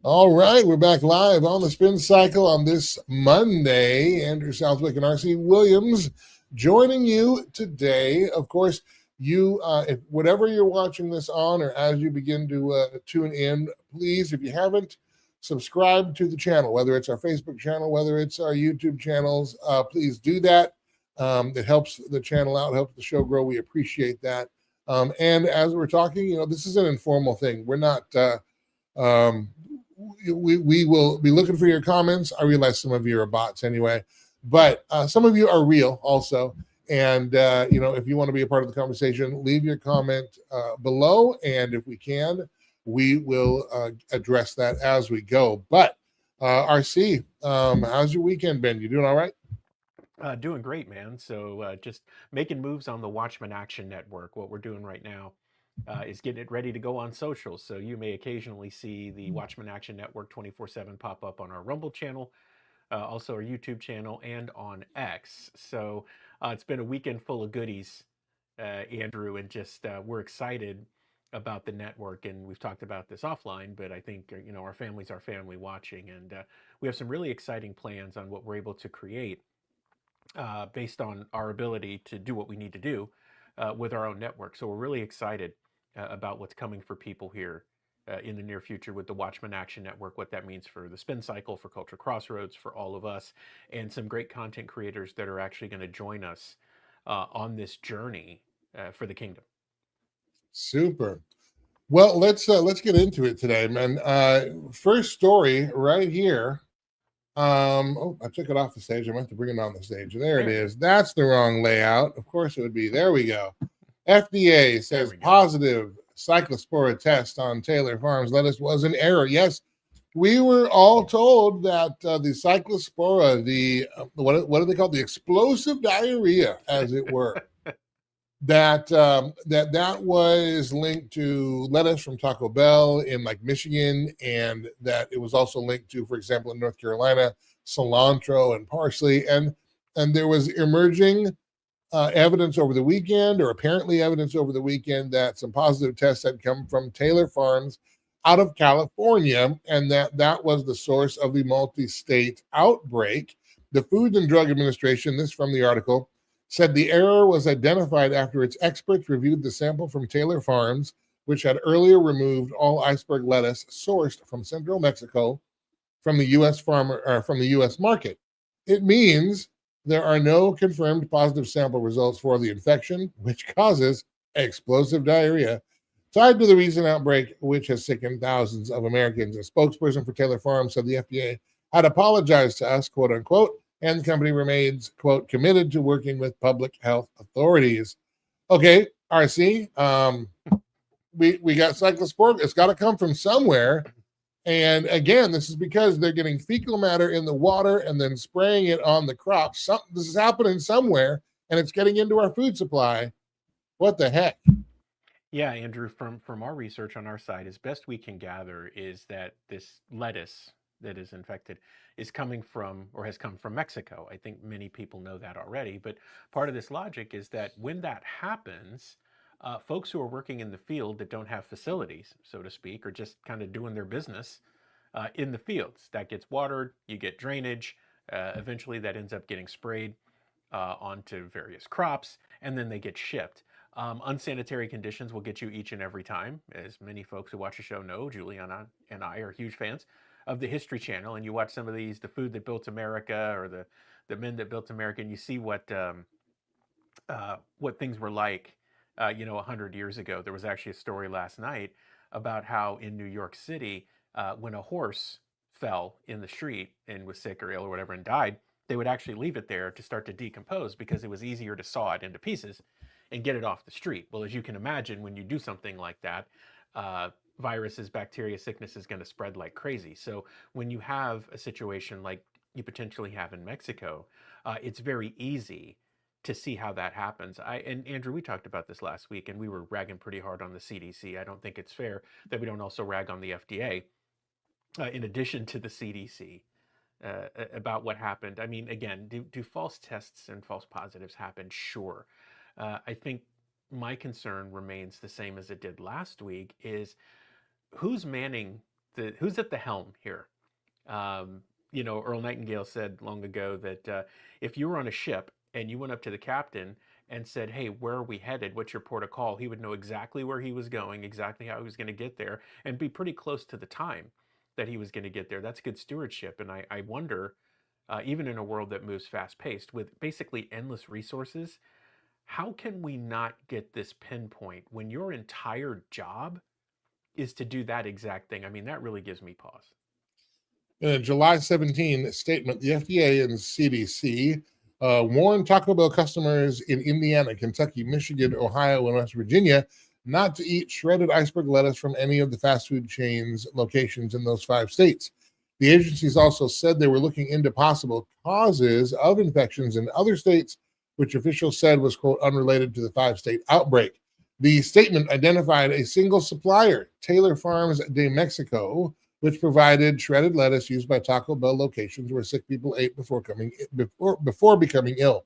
All right, we're back live on the Spin Cycle on this Monday. Andrew Southwick and RC Williams joining you today. Of course, if whatever you're watching this on, or as you begin to tune in, please, if you haven't subscribed to the channel, whether it's our Facebook channel, whether it's our YouTube channels, please do that. It helps the channel out, helps the show grow. We appreciate that. And as we're talking, this is an informal thing. We're not. Um, we will be looking for your comments. I realize some of you are bots anyway, but some of you are real also. And if you want to be a part of the conversation, leave your comment below, and if we can, we will address that as we go. But RC, how's your weekend been? You doing all right? Doing great, man. So just making moves on the Watchman Action Network. What we're doing right now is getting it ready to go on socials. So you may occasionally see the Watchman Action Network 24/7 pop up on our Rumble channel, also our YouTube channel, and on X. So it's been a weekend full of goodies, Andrew, and just we're excited about the network. And we've talked about this offline, but I think our family's our family watching, and we have some really exciting plans on what we're able to create based on our ability to do what we need to do with our own network. So we're really excited about what's coming for people here in the near future with the Watchman Action Network, what that means for the Spin Cycle, for Culture Crossroads, for all of us, and some great content creators that are actually going to join us on this journey for the kingdom. Super. Well, let's get into it today, man. First story right here. Oh, I took it off the stage. I meant to bring it on the stage. There it There it is. is. That's the wrong layout. Of course it would be. There we go. FDA There says we go. positive cyclospora test on Taylor Farms lettuce was an error. Yes, we were all told that the cyclospora, what do they call it? The explosive diarrhea, as it were, that was linked to lettuce from Taco Bell in like Michigan, and that it was also linked to, for example, in North Carolina, cilantro and parsley, and there was emerging evidence over the weekend, or apparently evidence over the weekend, that some positive tests had come from Taylor Farms out of California, and that was the source of the multi-state outbreak. The Food and Drug Administration, this from the article, said the error was identified after its experts reviewed the sample from Taylor Farms, which had earlier removed all iceberg lettuce sourced from central Mexico from the U.S. market. It means there are no confirmed positive sample results for the infection, which causes explosive diarrhea tied to the recent outbreak, which has sickened thousands of Americans. A spokesperson for Taylor Farms said the FDA had apologized to us, quote unquote, and the company remains, quote, committed to working with public health authorities. Okay, RC, we got cyclospora. It's got to come from somewhere. And again, this is because they're getting fecal matter in the water and then spraying it on the crops. This is happening somewhere, and it's getting into our food supply. What the heck? Yeah, Andrew, from our research on our side, as best we can gather, is that this lettuce that is infected is coming from, or has come from, Mexico. I think many people know that already, but part of this logic is that when that happens, folks who are working in the field that don't have facilities, so to speak, or just kind of doing their business in the fields, that gets watered, you get drainage, eventually that ends up getting sprayed onto various crops, and then they get shipped. Unsanitary conditions will get you each and every time. As many folks who watch the show know, Juliana and I are huge fans of the History Channel, and you watch some of these, The Food That Built America, or the Men That Built America, and you see what things were like, 100 years ago. There was actually a story last night about how in New York City, when a horse fell in the street and was sick or ill or whatever and died, they would actually leave it there to start to decompose because it was easier to saw it into pieces and get it off the street. Well, as you can imagine, when you do something like that, viruses, bacteria, sickness is going to spread like crazy. So when you have a situation like you potentially have in Mexico, it's very easy to see how that happens. And Andrew, we talked about this last week, and we were ragging pretty hard on the CDC. I don't think it's fair that we don't also rag on the FDA, in addition to the CDC, about what happened. I mean, again, do false tests and false positives happen? Sure. I think my concern remains the same as it did last week: is who's manning who's at the helm here? Earl Nightingale said long ago that if you were on a ship and you went up to the captain and said, "Hey, where are we headed? What's your port of call?" He would know exactly where he was going, exactly how he was going to get there, and be pretty close to the time that he was going to get there. That's good stewardship. And I wonder, even in a world that moves fast paced with basically endless resources, how can we not get this pinpoint when your entire job is to do that exact thing? I mean, that really gives me pause. In a July 17 statement, the FDA and CDC warned Taco Bell customers in Indiana, Kentucky, Michigan, Ohio, and West Virginia not to eat shredded iceberg lettuce from any of the fast food chains locations in those 5 states. The agencies also said they were looking into possible causes of infections in other states, which officials said was, quote, unrelated to the 5 state outbreak. The statement identified a single supplier, Taylor Farms de Mexico, which provided shredded lettuce used by Taco Bell locations where sick people ate before becoming ill.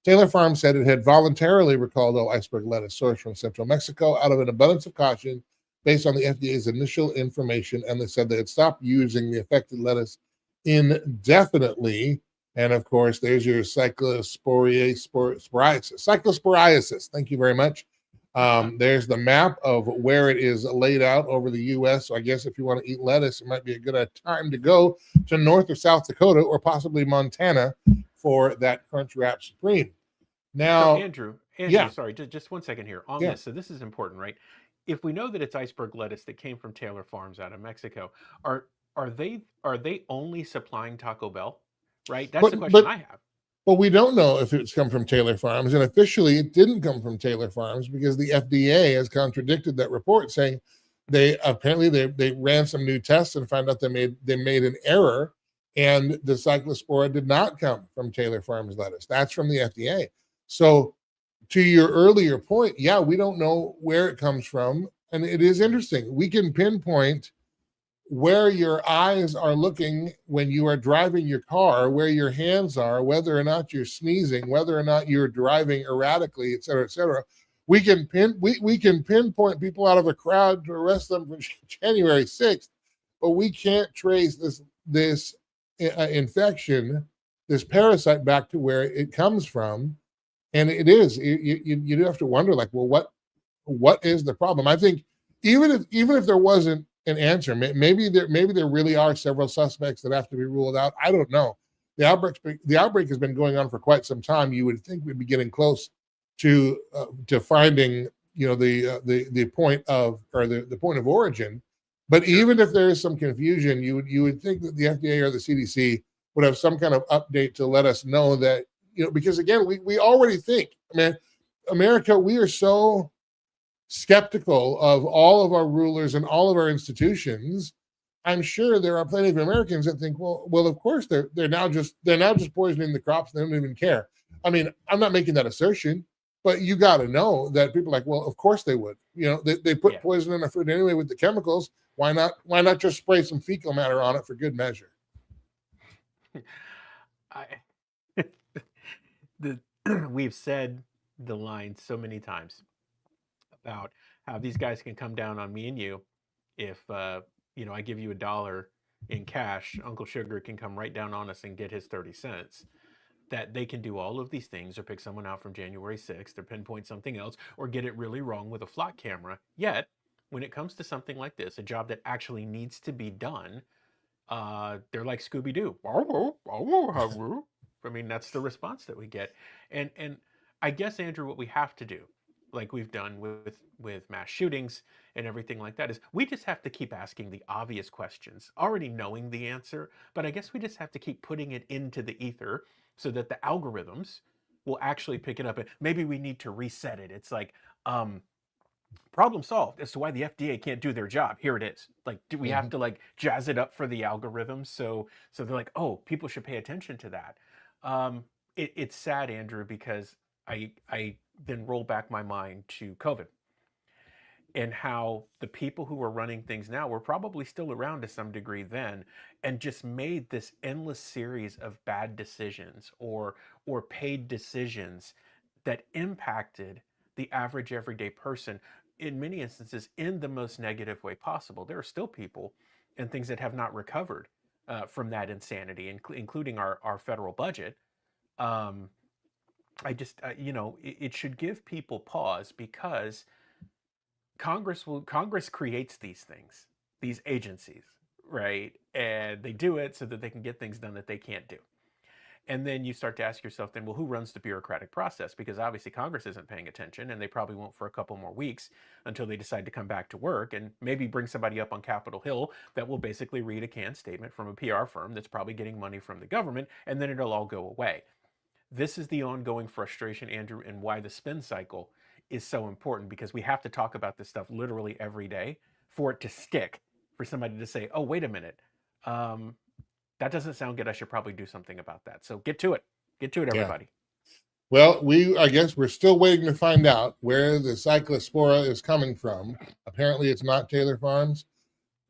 Taylor Farm said it had voluntarily recalled all iceberg lettuce sourced from central Mexico out of an abundance of caution based on the FDA's initial information, and they said they had stopped using the affected lettuce indefinitely. And of course, there's your cyclosporiasis. Thank you very much. There's the map of where it is laid out over the U.S. So I guess if you want to eat lettuce, it might be a good time to go to North or South Dakota or possibly Montana for that Crunch Wrap Supreme. So Now, Andrew, yeah, sorry, just 1 second here on yeah. this. So this is important, right? If we know that it's iceberg lettuce that came from Taylor Farms out of Mexico, are are they only supplying Taco Bell? Right? That's But the question but I have. but we don't know if it's come from Taylor Farms, and officially it didn't come from Taylor Farms because the FDA has contradicted that report, saying they apparently they ran some new tests and found out they made an error, and the cyclospora did not come from Taylor Farms lettuce. That's from the FDA. So to your earlier point, yeah, we don't know where it comes from, and it is interesting. We can pinpoint where your eyes are looking when you are driving your car, where your hands are, whether or not you're sneezing, whether or not you're driving erratically, et cetera, et cetera. We can pinpoint people out of a crowd to arrest them from January 6th, but we can't trace this infection, this parasite back to where it comes from. And it is you do have to wonder, like, well, what is the problem? I think even if there wasn't an answer, maybe there really are several suspects that have to be ruled out. I don't know. The outbreak has been going on for quite some time. You would think we'd be getting close to finding the point of, or the point of origin. But Sure. even if there is some confusion, you would think that the FDA or the CDC would have some kind of update to let us know that, because again, we already think, man, America, we are so skeptical of all of our rulers and all of our institutions. I'm sure there are plenty of Americans that think, well, of course they're now just poisoning the crops. They don't even care. I mean, I'm not making that assertion, but you got to know that people are like, well, of course they would. They put Yeah. poison in our food anyway with the chemicals. Why not just spray some fecal matter on it for good measure? I the we've said the line so many times about how these guys can come down on me and you if I give you $1 in cash. Uncle Sugar can come right down on us and get his 30 cents. That they can do all of these things, or pick someone out from January 6th, or pinpoint something else, or get it really wrong with a flock camera. Yet, when it comes to something like this, a job that actually needs to be done, they're like Scooby Doo. I mean, that's the response that we get, and I guess, Andrew, what we have to do, like we've done with mass shootings and everything like that, is we just have to keep asking the obvious questions, already knowing the answer. But I guess we just have to keep putting it into the ether so that the algorithms will actually pick it up. And maybe we need to reset it. It's like, um, problem solved as to why the FDA can't do their job. Here it is. Like, do we have Mhm. to like jazz it up for the algorithms? So they're like, oh, people should pay attention to that. It's sad, Andrew, because I then roll back my mind to COVID and how the people who are running things now were probably still around to some degree then, and just made this endless series of bad decisions or paid decisions that impacted the average everyday person in many instances in the most negative way possible. There are still people and things that have not recovered from that insanity, including our federal budget. Um, I just, it should give people pause because Congress creates these things, these agencies, right? And they do it so that they can get things done that they can't do. And then you start to ask yourself, then, well, who runs the bureaucratic process? Because obviously Congress isn't paying attention, and they probably won't for a couple more weeks until they decide to come back to work and maybe bring somebody up on Capitol Hill that will basically read a canned statement from a PR firm that's probably getting money from the government, and then it'll all go away. This is the ongoing frustration, Andrew, and why the spin cycle is so important, because we have to talk about this stuff literally every day for it to stick, for somebody to say, oh, wait a minute. Um, that doesn't sound good. I should probably do something about that. So get to it. Get to it, Yeah. everybody. Well, I guess we're still waiting to find out where the Cyclospora is coming from. Apparently, it's not Taylor Farms.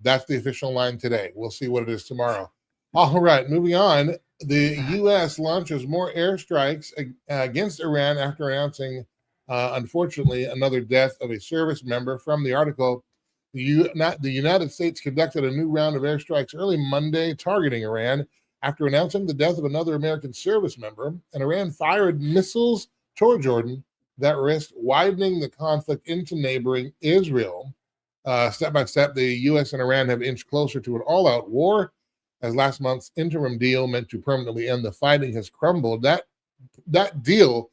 That's the official line today. We'll see what it is tomorrow. All right, moving on. The U.S. launches more airstrikes against Iran after announcing, unfortunately, another death of a service member. From the article, the United States conducted a new round of airstrikes early Monday targeting Iran after announcing the death of another American service member, and Iran fired missiles toward Jordan that risked widening the conflict into neighboring Israel. Step by step, the U.S. and Iran have inched closer to an all-out war, as last month's interim deal meant to permanently end the fighting has crumbled. That deal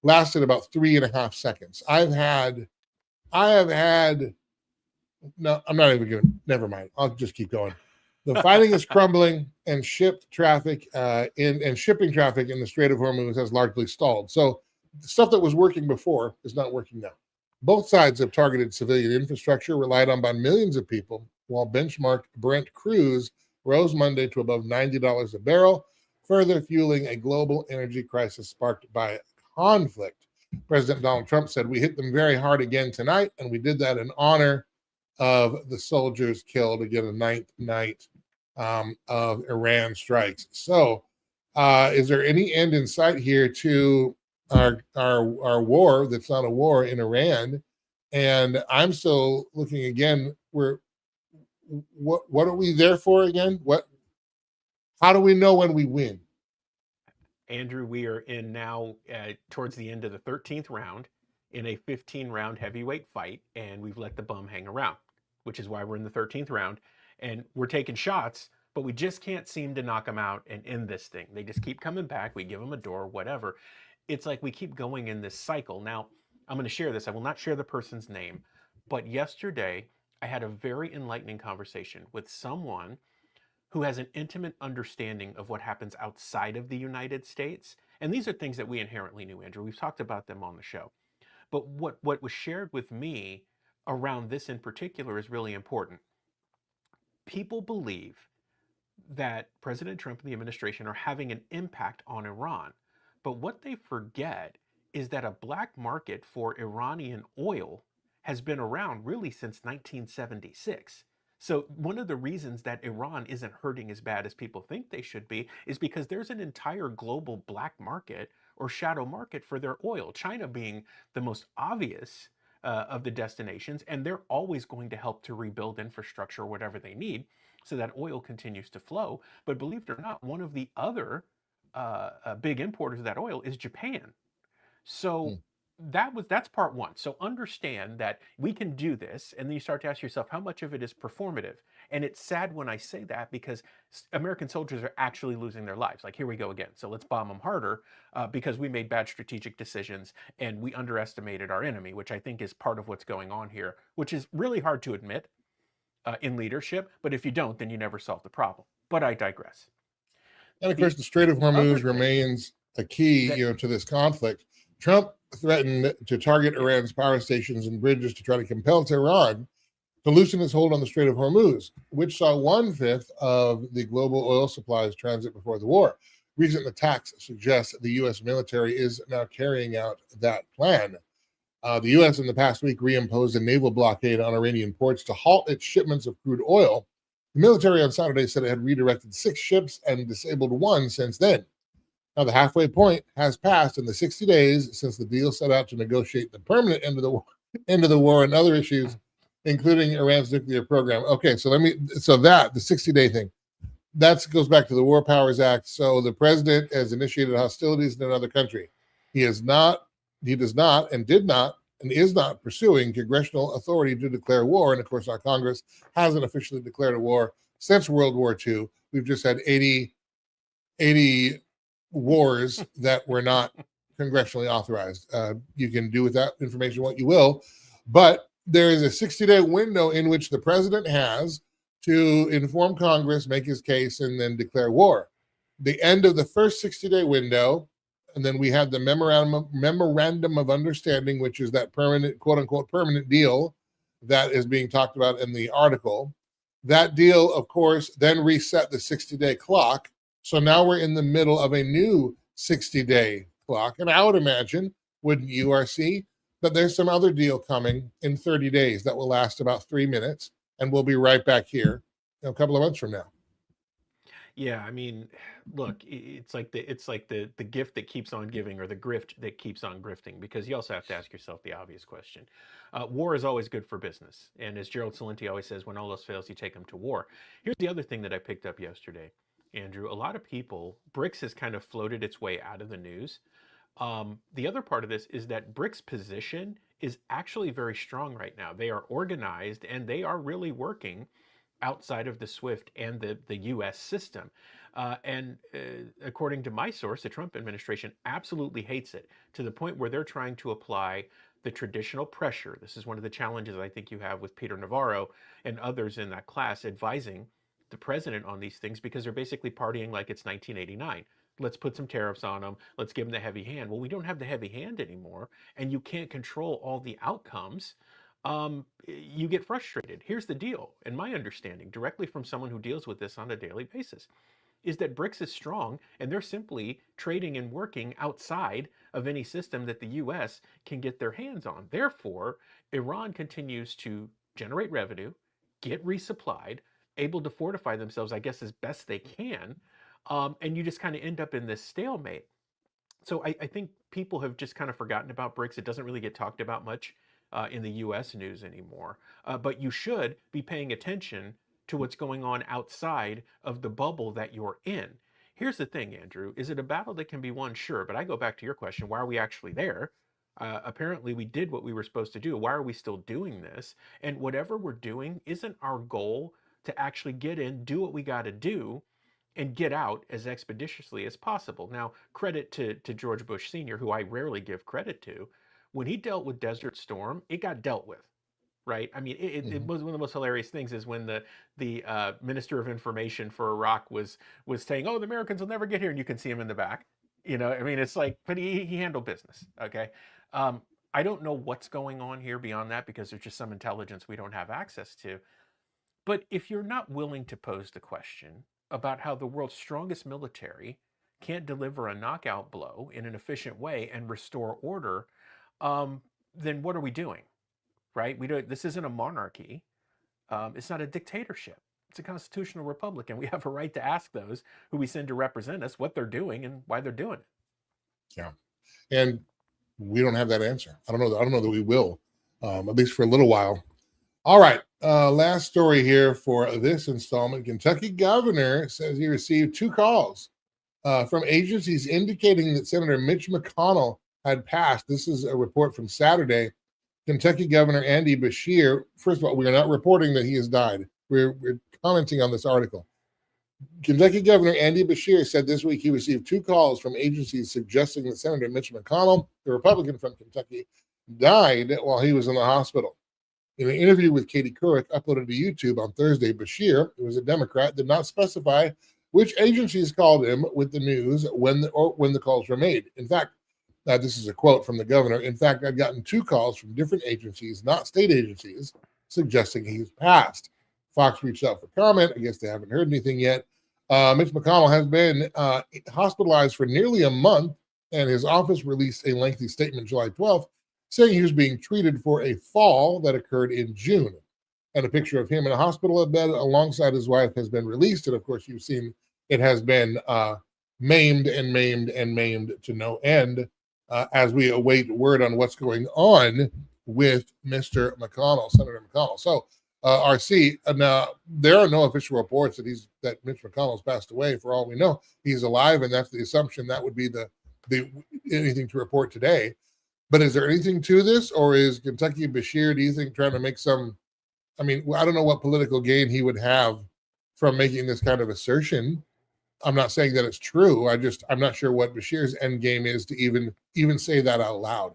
lasted about 3.5 seconds. I have had. No, I'm not even going to. Never mind. I'll just keep going. The fighting is crumbling, and shipping traffic in the Strait of Hormuz has largely stalled. So the stuff that was working before is not working now. Both sides have targeted civilian infrastructure relied on by millions of people, while benchmark Brent crude rose Monday to above $90 a barrel, further fueling a global energy crisis sparked by conflict. President Donald Trump said, "We hit them very hard again tonight, and we did that in honor of the soldiers killed." Again, a ninth night of Iran strikes. So, is there any end in sight here to our war that's not a war in Iran? And I'm still looking again. What are we there for again? How do we know when we win? Andrew, we are in now towards the end of the 13th round in a 15-round heavyweight fight, and we've let the bum hang around, which is why we're in the 13th round. And we're taking shots, but we just can't seem to knock them out and end this thing. They just keep coming back. We give them a door, whatever. It's like we keep going in this cycle. Now, I'm going to share this. I will not share the person's name, but yesterday I had a very enlightening conversation with someone who has an intimate understanding of what happens outside of the United States. And these are things that we inherently knew, Andrew. We've talked about them on the show. But what was shared with me around this in particular is really important. People believe that President Trump and the administration are having an impact on Iran. But what they forget is that a black market for Iranian oil has been around really since 1976. So one of the reasons that Iran isn't hurting as bad as people think they should be is because there's an entire global black market or shadow market for their oil, China being the most obvious of the destinations, and they're always going to help to rebuild infrastructure, whatever they need, so that oil continues to flow. But believe it or not, one of the other big importers of that oil is Japan. So that's part one. So understand that we can do this, and then you start to ask yourself how much of it is performative. And it's sad when I say that, because American soldiers are actually losing their lives. Like, here we go again. So let's bomb them harder because we made bad strategic decisions and we underestimated our enemy, which I think is part of what's going on here, which is really hard to admit in leadership. But if you don't, then you never solve the problem. But I digress. And of course, the Strait of Hormuz remains a key, to this conflict. Trump threatened to target Iran's power stations and bridges to try to compel Tehran to loosen its hold on the Strait of Hormuz, which saw 1/5 of the global oil supplies transit before the war. Recent attacks suggest the U.S. military is now carrying out that plan. The U.S. in the past week reimposed a naval blockade on Iranian ports to halt its shipments of crude oil. The military on Saturday said it had redirected 6 ships and disabled 1 since then. Now, the halfway point has passed in the 60 days since the deal set out to negotiate the permanent end of the war and other issues. including Iran's nuclear program. Okay, so the 60-day thing, that goes back to the War Powers Act. So the president has initiated hostilities in another country. He does not, and did not, and is not pursuing congressional authority to declare war. And of course, our Congress hasn't officially declared a war since World War II. We've just had 80 wars that were not congressionally authorized. You can do with that information what you will, but there is a 60-day window in which the president has to inform Congress, make his case, and then declare war. The end of the first 60-day window, and then we had the memorandum of understanding, which is that permanent, quote unquote, permanent deal that is being talked about in the article. That deal, of course, then reset the 60-day clock. So now we're in the middle of a new 60-day clock. And I would imagine, wouldn't you, RC, that there's some other deal coming in 30 days that will last about 3 minutes, and we'll be right back here a couple of months from now. Yeah, I mean, look, it's like the gift that keeps on giving, or the grift that keeps on grifting, because you also have to ask yourself the obvious question. War is always good for business, and as Gerald Celente always says, when all else fails, you take them to war. Here's the other thing that I picked up yesterday, Andrew. A lot of people, BRICS has kind of floated its way out of the news. The other part of this is that BRICS' position is actually very strong right now. They are organized and they are really working outside of the SWIFT and the US system. According to my source, the Trump administration absolutely hates it, to the point where they're trying to apply the traditional pressure. This is one of the challenges I think you have with Peter Navarro and others in that class advising the president on these things, because they're basically partying like it's 1989. Let's put some tariffs on them. Let's give them the heavy hand. Well, we don't have the heavy hand anymore, and you can't control all the outcomes. You get frustrated. Here's the deal, in my understanding, directly from someone who deals with this on a daily basis, is that BRICS is strong, and they're simply trading and working outside of any system that the US can get their hands on. Therefore, Iran continues to generate revenue, get resupplied, able to fortify themselves, I guess, as best they can. And you just kind of end up in this stalemate. So I think people have just kind of forgotten about BRICS. It doesn't really get talked about much in the US news anymore. But you should be paying attention to what's going on outside of the bubble that you're in. Here's the thing, Andrew. Is it a battle that can be won? Sure. But I go back to your question, why are we actually there? Apparently, we did what we were supposed to do. Why are we still doing this? And whatever we're doing, isn't our goal to actually get in, do what we got to do, and get out as expeditiously as possible? Now, credit to George Bush Sr., who I rarely give credit to. When he dealt with Desert Storm, it got dealt with, right? I mean, it was one of the most hilarious things is when the Minister of Information for Iraq was saying, "Oh, the Americans will never get here," and you can see him in the back. You know, I mean, it's like, but he handled business, okay? I don't know what's going on here beyond that, because there's just some intelligence we don't have access to. But if you're not willing to pose the question about how the world's strongest military can't deliver a knockout blow in an efficient way and restore order, then what are we doing, right? This isn't a monarchy. It's not a dictatorship. It's a constitutional republic, and we have a right to ask those who we send to represent us what they're doing and why they're doing it. Yeah, and we don't have that answer. I don't know that we will, at least for a little while. All right, last story here for this installment. Kentucky governor says he received 2 calls from agencies indicating that Senator Mitch McConnell had passed. This is a report from Saturday. Kentucky Governor Andy Beshear, first of all, we are not reporting that he has died. We're commenting on this article. Kentucky Governor Andy Beshear said this week he received 2 calls from agencies suggesting that Senator Mitch McConnell, the Republican from Kentucky, died while he was in the hospital. In an interview with Katie Couric uploaded to YouTube on Thursday, Beshear, who was a Democrat, did not specify which agencies called him with the news when the calls were made. In fact, this is a quote from the governor. "In fact, I've gotten 2 calls from different agencies, not state agencies, suggesting he's passed." Fox reached out for comment. I guess they haven't heard anything yet. Mitch McConnell has been hospitalized for nearly a month, and his office released a lengthy statement July 12th saying he was being treated for a fall that occurred in June. And a picture of him in a hospital bed alongside his wife has been released. And of course, you've seen it has been maimed to no end as we await word on what's going on with Mr. McConnell, Senator McConnell. So, RC, now there are no official reports that Mitch McConnell's passed away. For all we know, he's alive, and that's the assumption. That would be the anything to report today. But is there anything to this, or is Kentucky Bashir, do you think, trying to make some? I mean, I don't know what political gain he would have from making this kind of assertion. I'm not saying that it's true. I'm not sure what Bashir's end game is to even say that out loud.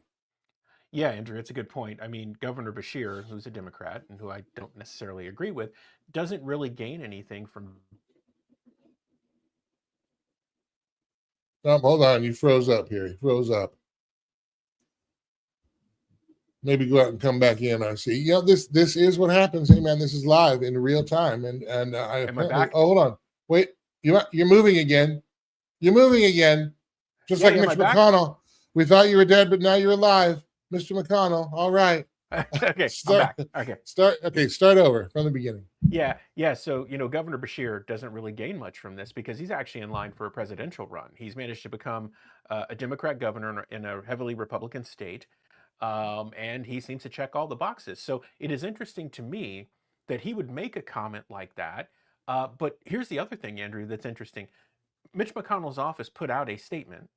Yeah, Andrew, it's a good point. I mean, Governor Bashir, who's a Democrat and who I don't necessarily agree with, doesn't really gain anything from. Hold on, you froze up here. You froze up. Maybe go out and come back in. RC. Yeah, this is what happens. Hey man, this is live in real time, and I Am I back? Oh, hold on, wait. You're moving again. You're moving again, just like Mitch McConnell. We thought you were dead, but now you're alive, Mr. McConnell. All right. Okay, I'm back. Okay. Start over from the beginning. Yeah. So, Governor Bashir doesn't really gain much from this because he's actually in line for a presidential run. He's managed to become a Democrat governor in a heavily Republican state, and he seems to check all the boxes. So it is interesting to me that he would make a comment like that. But here's the other thing, Andrew, that's interesting. Mitch McConnell's office put out a statement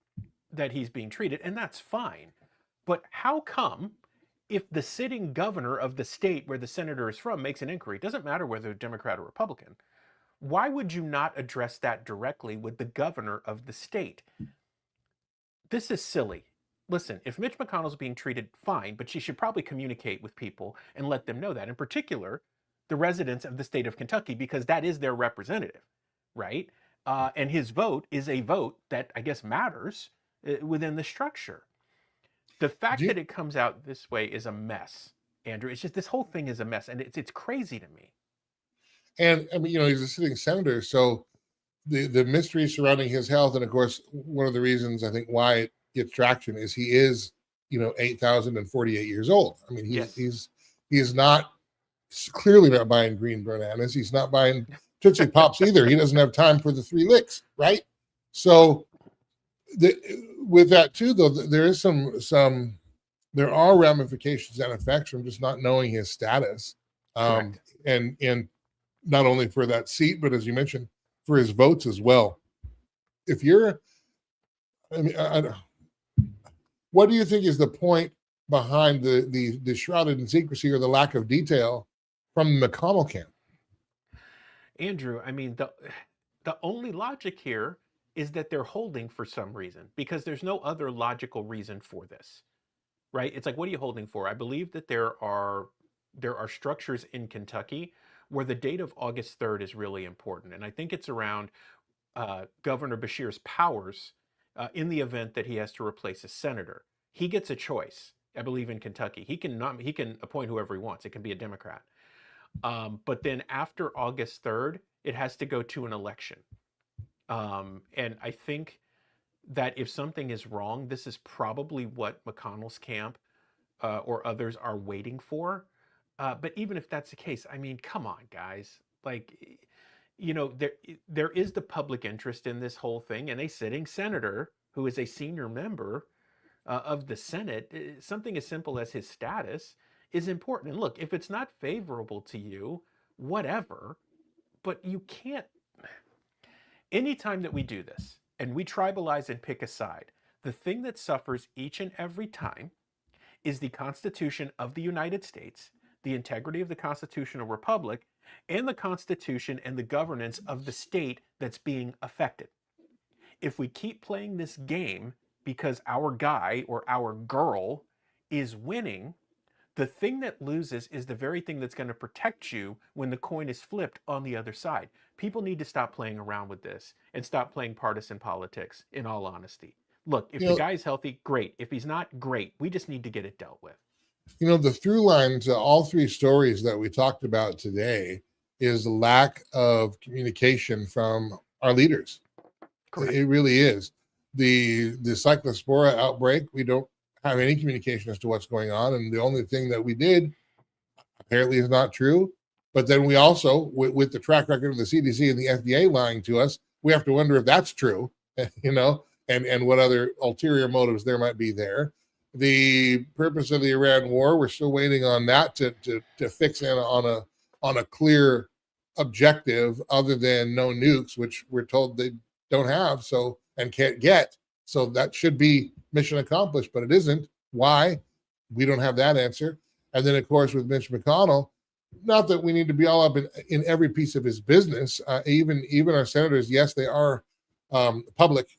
that he's being treated, and that's fine. But how come, if the sitting governor of the state where the senator is from makes an inquiry, it doesn't matter whether Democrat or Republican, why would you not address that directly with the governor of the state? This is silly. Listen, if Mitch McConnell's being treated fine, but she should probably communicate with people and let them know that, in particular, the residents of the state of Kentucky, because that is their representative, right? And his vote is a vote that I guess matters within the structure. The fact that it comes out this way is a mess, Andrew. It's just this whole thing is a mess, and it's crazy to me. And I mean, he's a sitting senator, so the mystery surrounding his health, and of course, one of the reasons I think why it gets traction is he is 8,048 years old. I mean, he's not clearly not buying green bananas. He's not buying Tootsie Pops either. He doesn't have time for the 3 licks, right? So with that too, though, there are ramifications and effects from just not knowing his status, and not only for that seat, but as you mentioned, for his votes as well. If you're, I mean, what do you think is the point behind the shrouded in secrecy or the lack of detail from the McConnell camp? Andrew, I mean, the only logic here is that they're holding for some reason, because there's no other logical reason for this, right? It's like, what are you holding for? I believe that there are structures in Kentucky where the date of August 3rd is really important. And I think it's around Governor Bashir's powers in the event that he has to replace a senator. He gets a choice, I believe, in Kentucky. He can appoint whoever he wants. It can be a Democrat. But then after August 3rd, it has to go to an election. And I think that if something is wrong, this is probably what McConnell's camp or others are waiting for. But even if that's the case, I mean, come on, guys. Like, there is the public interest in this whole thing, and a sitting senator who is a senior member of the Senate, something as simple as his status is important. And look, if it's not favorable to you, whatever, but you can't. Anytime that we do this and we tribalize and pick a side, the thing that suffers each and every time is the Constitution of the United States, the integrity of the constitutional republic, and the Constitution and the governance of the state that's being affected. If we keep playing this game because our guy or our girl is winning, the thing that loses is the very thing that's going to protect you when the coin is flipped on the other side. People need to stop playing around with this and stop playing partisan politics, in all honesty. Look, if the guy's healthy, great. If he's not, great. We just need to get it dealt with. The through lines, all 3 stories that we talked about today is the lack of communication from our leaders. Correct. It really is. The Cyclospora outbreak, we don't have any communication as to what's going on. And the only thing that we did apparently is not true. But then we also, with the track record of the CDC and the FDA lying to us, we have to wonder if that's true, and what other ulterior motives there might be there. The purpose of the Iran war, we're still waiting on that to fix in on a clear objective other than no nukes, which we're told they don't have, so, and can't get. So that should be mission accomplished, but it isn't. Why? We don't have that answer. And then, of course, with Mitch McConnell, not that we need to be all up in every piece of his business. Even our senators, yes, they are public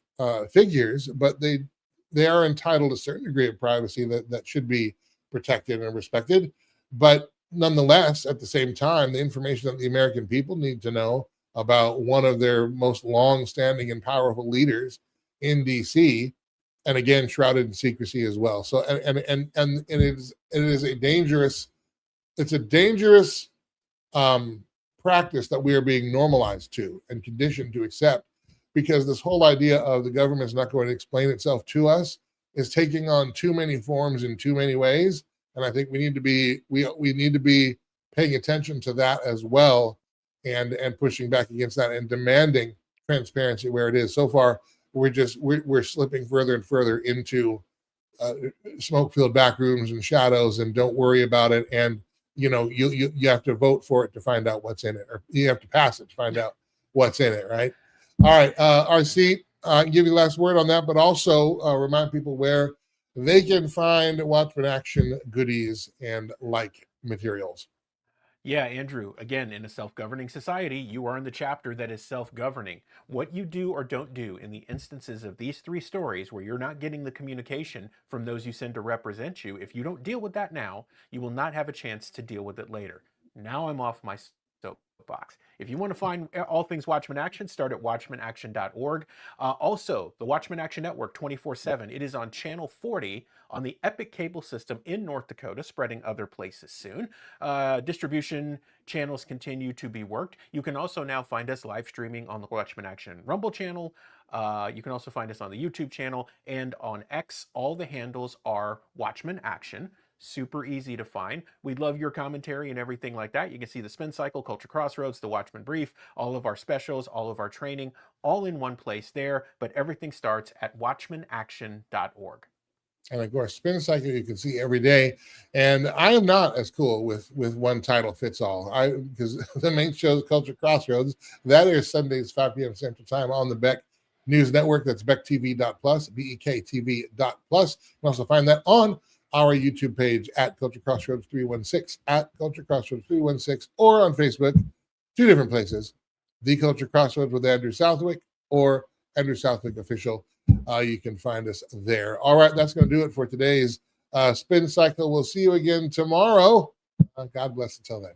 figures, but they are entitled to a certain degree of privacy that should be protected and respected. But nonetheless, at the same time, the information that the American people need to know about one of their most long-standing and powerful leaders in DC, and again shrouded in secrecy as well. So and it is a dangerous, it's a dangerous practice that we are being normalized to and conditioned to accept, because this whole idea of the government's not going to explain itself to us is taking on too many forms in too many ways. And I think we need to be paying attention to that as well, and pushing back against that and demanding transparency where it is. So far, we're slipping further and further into smoke-filled back rooms and shadows, and don't worry about it. And you have to vote for it to find out what's in it, or you have to pass it to find out what's in it, right? All right, RC, give you the last word on that, but also remind people where they can find Watchman Action goodies and like materials. Yeah, Andrew, again, in a self-governing society, you are in the chapter that is self-governing. What you do or don't do in the instances of these three stories where you're not getting the communication from those you send to represent you, if you don't deal with that now, you will not have a chance to deal with it later. Now I'm off my soapbox. If you want to find all things Watchman Action, start at watchmanaction.org. Also, the Watchman Action Network 24/7. It is on channel 40 on the Epic cable system in North Dakota, spreading other places soon. Distribution channels continue to be worked. You can also now find us live streaming on the Watchman Action Rumble channel. You can also find us on the YouTube channel and on X. All the handles are Watchman Action. Super easy to find. We'd love your commentary and everything like that. You can see the Spin Cycle, Culture Crossroads, the Watchman Brief, all of our specials, all of our training, all in one place there. But everything starts at watchmanaction.org. And of course, Spin Cycle you can see every day. And I am not as cool with one title fits all. Because the main show is Culture Crossroads. That is Sundays, 5 p.m. Central Time on the Beck News Network. That's BeckTV.plus, BEKTV.plus. You can also find that on our YouTube page at Culture Crossroads 316, at Culture Crossroads 316, or on Facebook, two different places, The Culture Crossroads with Andrew Southwick or Andrew Southwick Official. You can find us there. All right, that's going to do it for today's Spin Cycle. We'll see you again tomorrow. God bless until then.